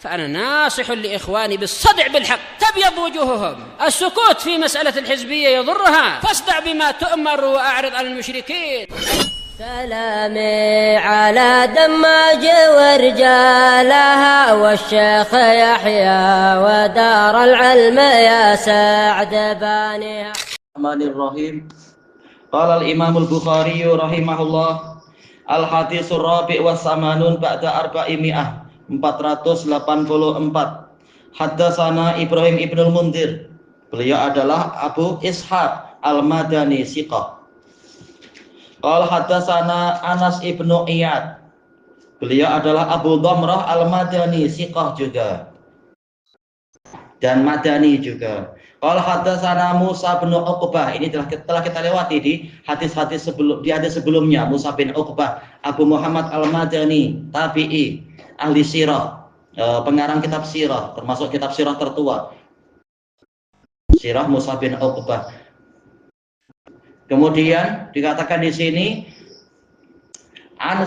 فأنا ناصح لإخواني بالصدع بالحق تبيض وجوههم. السكوت في مسألة الحزبية يضرها، فاصدع بما تؤمر وأعرض عن المشركين. سلامي على دماج ورجالها والشيخ يحيى ودار العلم يا سعد بانيها. الرحمن الرحيم. قال الإمام البخاري رحمه الله al-hadits rabi' wa samanun ba'da arba'imi'ah 484. Haddatsana Ibrahim ibnul Mundir, beliau adalah Abu Ishaq al-Madani siqah. Qala haddatsana Anas ibnu Iyad, beliau adalah Abu Dhamrah al-Madani siqah juga dan Madani juga. Qala haddatsana Musa bin Uqbah, ini telah kita lewati di hadis-hadis sebelumnya. Musa bin Uqbah Abu Muhammad al-Madani, tabi'i, ahli sirah, pengarang kitab sirah, termasuk kitab sirah tertua, Sirah Musa bin Uqbah. Kemudian dikatakan di sini an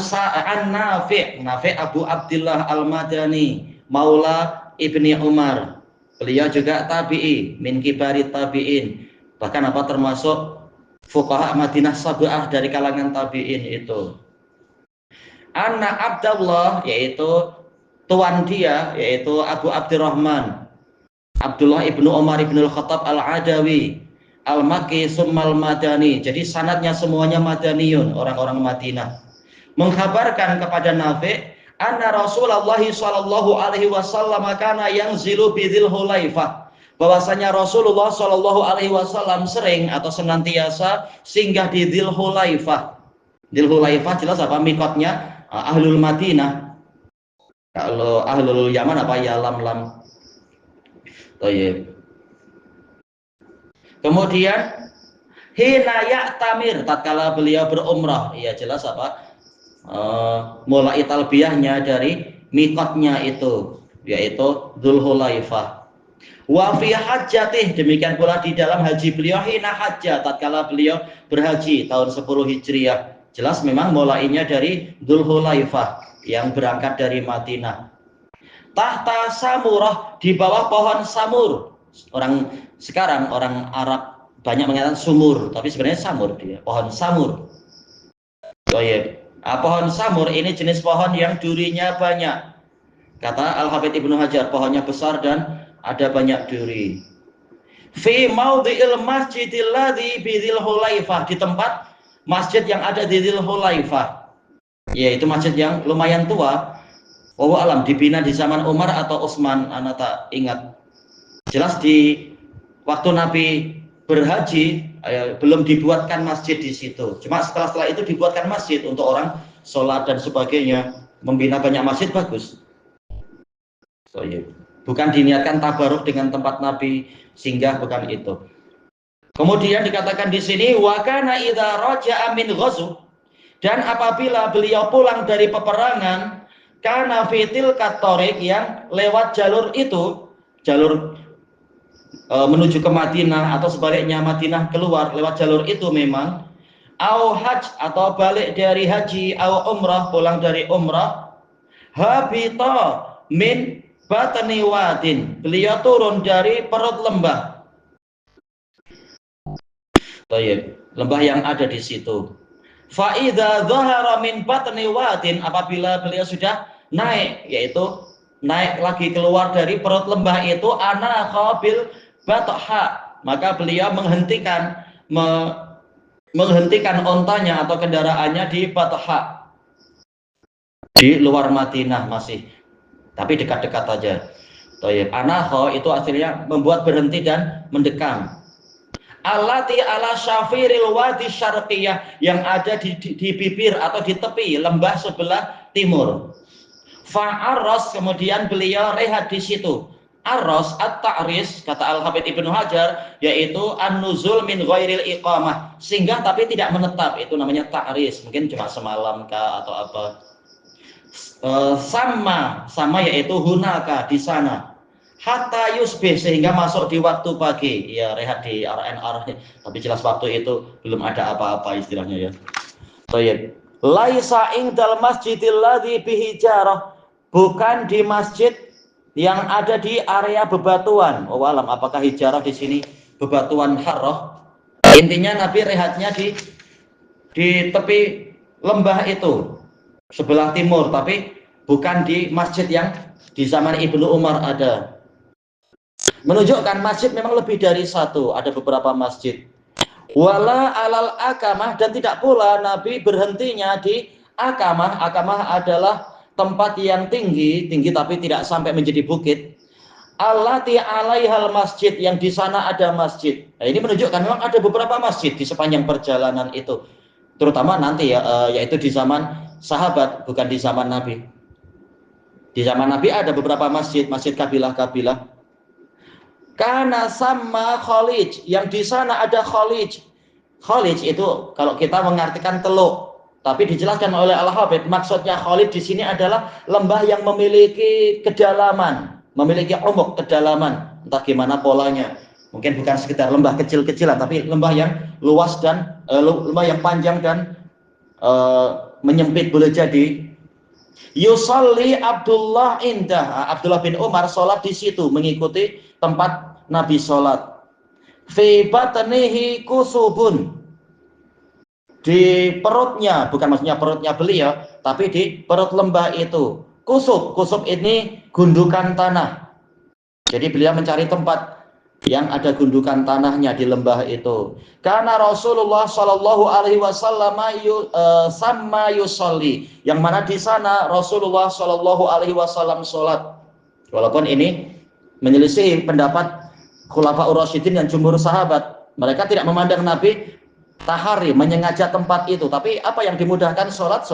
Nafi', Nafi' Abu Abdullah al-Madani, Maula Ibni Umar. Beliau juga tabi'i, min kibari tabi'in, bahkan termasuk fuqaha Madinah Sab'ah dari kalangan tabi'in itu. Anak Abdullah, yaitu tuan dia, yaitu Abu Abdurrahman Abdullah ibnu Umar ibnu al-Khattab al-Adawi al-Makki summal Madani. Jadi sanadnya semuanya Madaniyun, orang-orang Madinah. Mengkhabarkan kepada Nafi' anna Rasulullah sallallahu alaihi wasallam kana yanzilu bidil Hulaifah, bahwasanya Rasulullah sallallahu alaihi wasallam sering atau senantiasa singgah di Dzul Hulaifah. Dzul Hulaifah jelas apa mikotnya? Ahlul Madinah. Kalau ahlul Yaman apa ya lam. Thayyib. Kemudian hina ya'tamir, tatkala beliau berumrah, ya jelas apa? Mulai talbiyahnya dari mikotnya itu, yaitu Dzul Hulaifah. Wa fi hajjatih, demikian pula di dalam haji beliau, hina hajjah, tatkala beliau berhaji tahun 10 Hijriah. Jelas memang mulainya dari Dzul Hulaifah yang berangkat dari Madinah. Tahta samurah, di bawah pohon samur. Sekarang orang Arab banyak mengatakan sumur, tapi sebenarnya samur dia, pohon samur. Pohon samur ini jenis pohon yang durinya banyak. Kata Al-Hafidz Ibnu Hajar, pohonnya besar dan ada banyak duri. Fi maudhi'il masjidil ladzi bi Dzul Hulaifah, di tempat masjid yang ada di Dzul Hulaifah, yaitu masjid yang lumayan tua. Wallahu alam, dibina di zaman Umar atau Utsman, ana tak ingat. Jelas di waktu Nabi berhaji belum dibuatkan masjid di situ. Cuma setelah itu dibuatkan masjid untuk orang sholat dan sebagainya. Membina banyak masjid bagus. Bukan diniatkan tabaruk dengan tempat Nabi singgah, bukan itu. Kemudian dikatakan di sini wa kana idza raja'a min ghazw, dan apabila beliau pulang dari peperangan, kana fitil katorik, yang lewat jalur itu, jalur menuju ke Madinah atau sebaliknya Madinah keluar lewat jalur itu memang, au haj, atau balik dari haji, au umrah, pulang dari umrah, habita min batni wadin, beliau turun dari perut lembah. Lembah yang ada di situ. Fa idza dhahara min batni wadin, apabila beliau sudah naik, yaitu naik lagi keluar dari perut lembah itu, ana qabil batha, maka beliau menghentikan ontanya atau kendaraannya di Batha, di luar Madinah masih, tapi dekat-dekat aja. Anaho itu aslinya membuat berhenti dan mendekam. Allati ala syafiril wadi syarqiyah, yang ada di bibir atau di tepi lembah sebelah timur. Fa'arras, kemudian beliau rehat di situ. Arras at-ta'ris, kata Al-Hafidz Ibnu Hajar, yaitu an-nuzul min ghairil iqamah, singgah tapi tidak menetap, itu namanya ta'ris, mungkin cuma semalam kah atau apa. Sama yaitu hunaka, di sana. Hatta yusbih, sehingga masuk di waktu pagi, ya rehat di RNR, tapi jelas waktu itu belum ada apa-apa istilahnya ya. Thayyib. Laisa indal masjidil ladzi bihi jarah, bukan di masjid yang ada di area bebatuan. Oh alam, apakah hijarah di sini bebatuan Harrah? Intinya Nabi rehatnya di tepi lembah itu sebelah timur, tapi bukan di masjid yang di zaman Ibnu Umar ada. Menunjukkan masjid memang lebih dari satu, ada beberapa masjid. Wala alal akamah, dan tidak pula Nabi berhentinya di akamah. Akamah adalah tempat yang tinggi tapi tidak sampai menjadi bukit. Allati alaihal masjid, yang di sana ada masjid. Nah, ini menunjukkan memang ada beberapa masjid di sepanjang perjalanan itu. Terutama nanti ya, yaitu di zaman sahabat, bukan di zaman Nabi. Di zaman Nabi ada beberapa masjid kabilah-kabilah. Karena sama Khalij, yang di sana ada Khalij. Khalij itu kalau kita mengartikan teluk, tapi dijelaskan oleh Al-Hafidz, maksudnya Khalij di sini adalah lembah yang memiliki kedalaman, memiliki umuk kedalaman, entah gimana polanya. Mungkin bukan sekedar lembah kecil-kecilan, tapi lembah yang luas dan lembah yang panjang dan menyempit boleh jadi. Yusalli Abdullah indah, Abdullah bin Umar sholat di situ, mengikuti tempat Nabi sholat. Fi batnihi kusubun, di perutnya, bukan maksudnya perutnya beliau, tapi di perut lembah itu. Kusub ini gundukan tanah. Jadi beliau mencari tempat yang ada gundukan tanahnya di lembah itu. Karena Rasulullah Shallallahu Alaihi Wasallam sama yusolli, yang mana di sana Rasulullah Shallallahu Alaihi Wasallam sholat. Walaupun ini menyelisih pendapat Khulafaur Rasyidin dan jumhur sahabat, mereka tidak memandang Nabi tahari menyengaja tempat itu, tapi apa yang dimudahkan sholat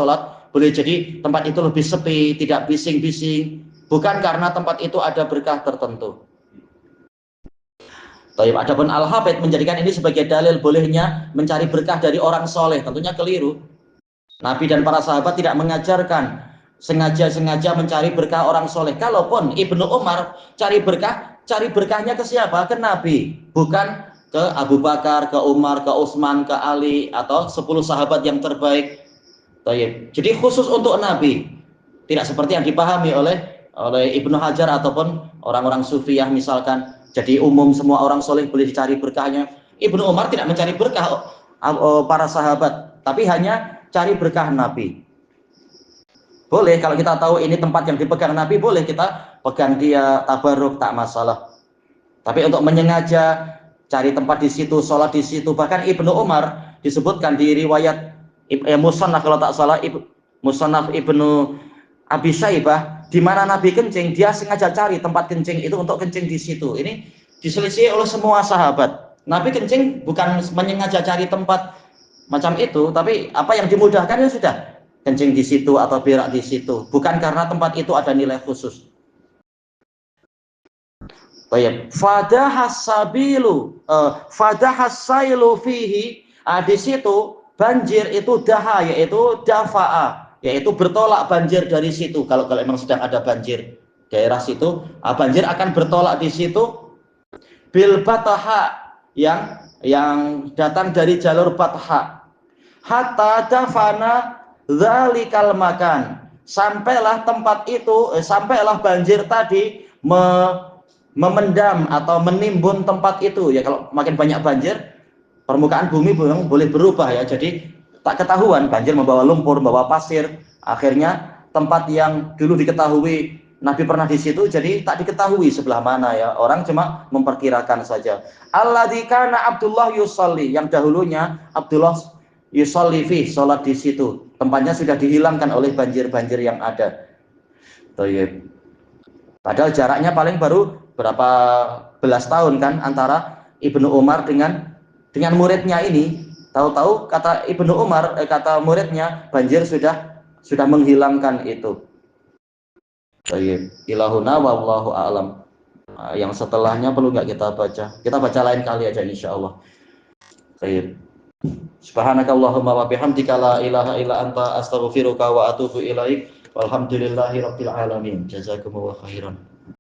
boleh jadi tempat itu lebih sepi, tidak bising-bising, bukan karena tempat itu ada berkah tertentu. Adapun Al-Hafidz menjadikan ini sebagai dalil bolehnya mencari berkah dari orang soleh, tentunya keliru. Nabi dan para sahabat tidak mengajarkan sengaja mencari berkah orang soleh. Kalaupun Ibnu Umar cari berkahnya ke siapa? Ke Nabi, bukan ke Abu Bakar, ke Umar, ke Utsman, ke Ali, atau 10 sahabat yang terbaik. Jadi khusus untuk Nabi, tidak seperti yang dipahami oleh Ibnu Hajar ataupun orang-orang Sufiyah misalkan. Jadi umum semua orang soleh boleh dicari berkahnya. Ibnu Umar tidak mencari berkah para sahabat, tapi hanya cari berkah Nabi. Boleh kalau kita tahu ini tempat yang dipegang Nabi, boleh kita pegang dia, tabarruk, tak masalah. Tapi untuk menyengaja cari tempat di situ, sholat di situ, bahkan Ibnu Umar disebutkan di riwayat Musannaf kalau tak salah, Musannaf Ibnu Abi Syaibah, di mana Nabi kencing, dia sengaja cari tempat kencing itu untuk kencing di situ. Ini diselisih oleh semua sahabat. Nabi kencing bukan menyengaja cari tempat macam itu, tapi apa yang dimudahkan ya sudah, kencing di situ atau berak di situ, bukan karena tempat itu ada nilai khusus. Baik, fadahasailu fihi, di situ banjir itu daha, yaitu dafa'a, yaitu bertolak banjir dari situ. Kalau memang sedang ada banjir daerah situ, banjir akan bertolak di situ. Bil bataha, yang datang dari jalur bataha. Hatta dafana dzalikal makan, sampailah banjir tadi memendam atau menimbun tempat itu. Ya kalau makin banyak banjir, permukaan bumi boleh berubah ya. Jadi tak ketahuan, banjir membawa lumpur, membawa pasir. Akhirnya tempat yang dulu diketahui Nabi pernah di situ, jadi tak diketahui sebelah mana ya. Orang cuma memperkirakan saja. Alladzi kana Abdullah yusalli, yang dahulunya Abdullah yusalli fi, sholat di situ. Tempatnya sudah dihilangkan oleh banjir-banjir yang ada. Padahal jaraknya paling baru berapa belas tahun kan antara Ibnu Umar dengan muridnya ini. Tahu-tahu kata Ibnu Umar, kata muridnya, banjir sudah menghilangkan itu. Ilahuna wallahu a'lam. Yang setelahnya perlu nggak kita baca? Kita baca lain kali aja insyaallah. Subhanakallahumma wa bihamdika la ilaha illa anta astaghfiruka wa atubu ilaik. Walhamdulillahirabbil alamin. Jazakumullahu khairan.